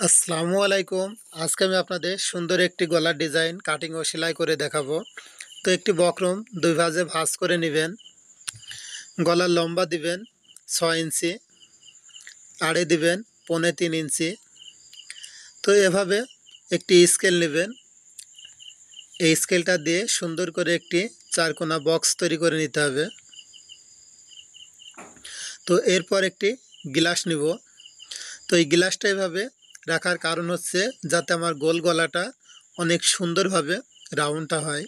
আসসালামু আলাইকুম। আজকে আমি আপনাদের সুন্দর একটি গলার ডিজাইন কাটিং ও সেলাই করে দেখাবো। তো একটি বক্রম দুই ভাঁজে ভাঁজ করে নেবেন। গলার লম্বা দিবেন 6 ইঞ্চি, আড়ে দিবেন 3.25 ইঞ্চি। তো এভাবে একটি স্কেল নেবেন। এই স্কেলটা দিয়ে সুন্দর করে একটি চারকোনা বক্স তৈরি করে নিতে হবে। তো এরপর একটি গ্লাস নিব। তো এই গ্লাসটা এভাবে রাখার কারণ হচ্ছে যাতে আমার গোল গলাটা অনেক সুন্দরভাবে রাউন্ডটা হয়।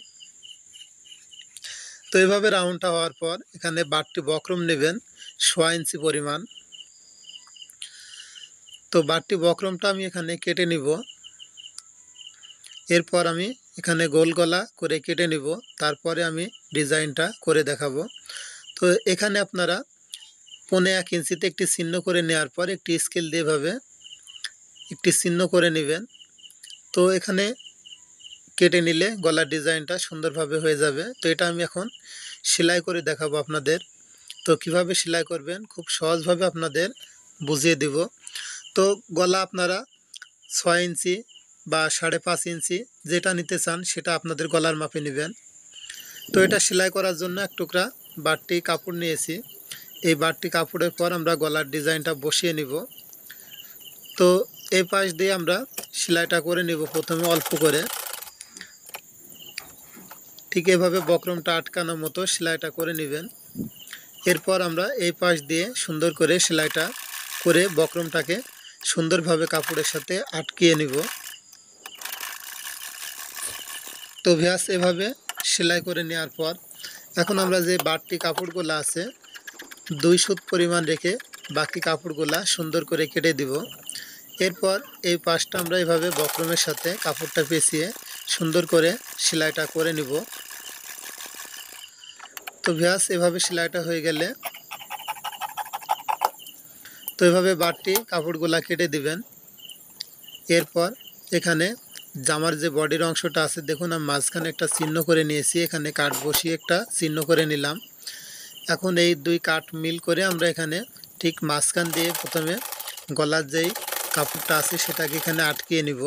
তো এভাবে রাউন্ডটা হওয়ার পর এখানে বাড়তি বক্রম নেবেন 6 ইঞ্চি পরিমাণ। তো বাড়তি বক্রমটা আমি এখানে কেটে নিব। এরপর আমি এখানে গোল গলা করে কেটে নিব, তারপরে আমি ডিজাইনটা করে দেখাবো। তো এখানে আপনারা 1.25 ইঞ্চিতে একটি চিহ্ন করে নেওয়ার পর একটি স্কেল দিয়ে এভাবে একটি চিহ্ন করে নেবেন। তো এখানে কেটে নিলে গলার ডিজাইনটা সুন্দরভাবে হয়ে যাবে। তো এটা আমি এখন সেলাই করে দেখাবো আপনাদের। তো কিভাবে সেলাই করবেন খুব সহজভাবে আপনাদের বুঝিয়ে দিব। তো গলা আপনারা 6 ইঞ্চি বা 5.5 ইঞ্চি যেটা নিতে চান সেটা আপনাদের গলার মাপে নেবেন। তো এটা সেলাই করার জন্য এক টুকরা বাড়তি কাপড় নিয়েছি। এই বাড়তি কাপড়ের পর আমরা গলার ডিজাইনটা বসিয়ে নিব। তো এই পাশ দিয়ে আমরা সেলাইটা করে নিব প্রথমে অল্প করে। ঠিক এভাবে বক্রমটা আটকানোর মতো সেলাইটা করে নেবেন। এরপর আমরা এই পাশ দিয়ে সুন্দর করে সেলাইটা করে বক্রমটাকে সুন্দরভাবে কাপড়ের সাথে আটকিয়ে নিব। তো ভিউয়ার্স এভাবে সেলাই করে নেওয়ার পর এখন আমরা যে বাড়তি কাপড়গুলো আছে 2 সুত পরিমাণ রেখে বাকি কাপড়গুলা সুন্দর করে কেটে দিব। এরপর এই পাশটা আমরা এভাবে বক্রমের সাথে কাপড়টা পেঁচিয়ে সুন্দর করে সেলাইটা করে নিব। তো ভিউয়ার্স এভাবে সেলাইটা হয়ে গেলে তো এভাবে বাড়তি কাপড়গুলা কেটে দিবেন। এরপর এখানে জামার যে বডির অংশটা আছে দেখুন আমি মাঝখানে একটা চিহ্ন করে নিয়েছি, এখানে কাট বসিয়ে একটা চিহ্ন করে নিলাম। এখন এই 2 কাট মিল করে আমরা এখানে ঠিক মাঝখান দিয়ে প্রথমে গলার যেই কাপড়টা আছে সেটাকে এখানে আটকিয়ে নিব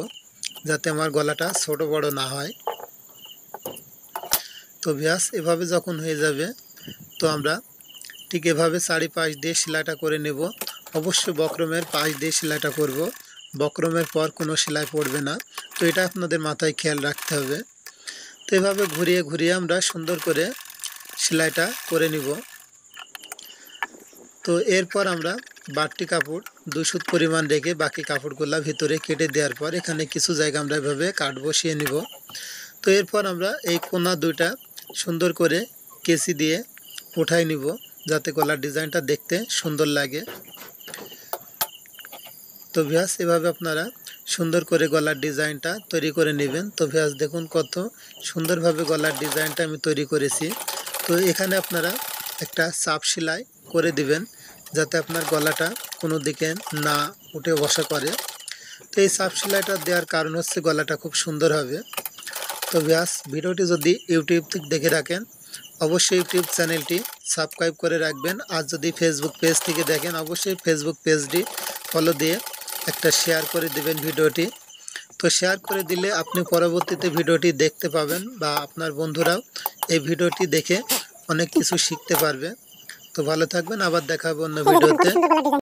যাতে আমার গলাটা ছোট বড় না হয়। তো ভিউয়ার্স এভাবে যখন হয়ে যাবে তো আমরা ঠিক এভাবে চারিপাশ দিয়ে সেলাইটা করে নেব। অবশ্যই বক্রমের পাশ দিয়ে সেলাইটা করব, বক্রমের পর কোনো সেলাই পড়বে না। তো এটা আপনাদের মাথায় খেয়াল রাখতে হবে। তো এভাবে ঘুরিয়ে ঘুরিয়ে আমরা সুন্দর করে সেলাইটা করে নিব। তো এরপর আমরা বাড়তি কাপড় 2 সুত পরিমাণ রেখে বাকি কাপড়গুলা ভিতরে কেটে দেওয়ার পর এখানে কিছু জায়গা আমরা এভাবে কাট বসিয়ে নিব। তো এরপর আমরা এই কোনা দুইটা সুন্দর করে কেচি দিয়ে উঠাই নিব যাতে গলার ডিজাইনটা দেখতে সুন্দর লাগে। তো ভিউয়ার্স এভাবে আপনারা সুন্দর করে গলার ডিজাইনটা তৈরি করে নেবেন। তো ভিউয়ার্স দেখুন কত সুন্দরভাবে গলার ডিজাইনটা আমি তৈরি করেছি। তো এখানে আপনারা একটা চাপ সেলাই করে দিবেন যাতে আপনার গলাটা কোনো দিকে না উঠে বসা করে। তো এই চাপ সেলাইটা দেওয়ার কারণ হচ্ছে গলাটা খুব সুন্দর হবে। তো ভিউয়ার্স ভিডিওটি যদি ইউটিউব থেকে দেখে রাখেন অবশ্যই ইউটিউব চ্যানেলটি সাবস্ক্রাইব করে রাখবেন। আর যদি ফেসবুক পেজ থেকে দেখেন অবশ্যই ফেসবুক পেজটি ফলো দিয়ে একটা শেয়ার করে দিবেন ভিডিওটি। তো শেয়ার করে দিলে আপনি পরবর্তীতে ভিডিওটি দেখতে পাবেন বা আপনার বন্ধুরাও এই ভিডিওটি দেখে অনেক কিছু শিখতে পারবে। তো ভালো থাকবেন, আবার দেখা হবে অন্য ভিডিওতে।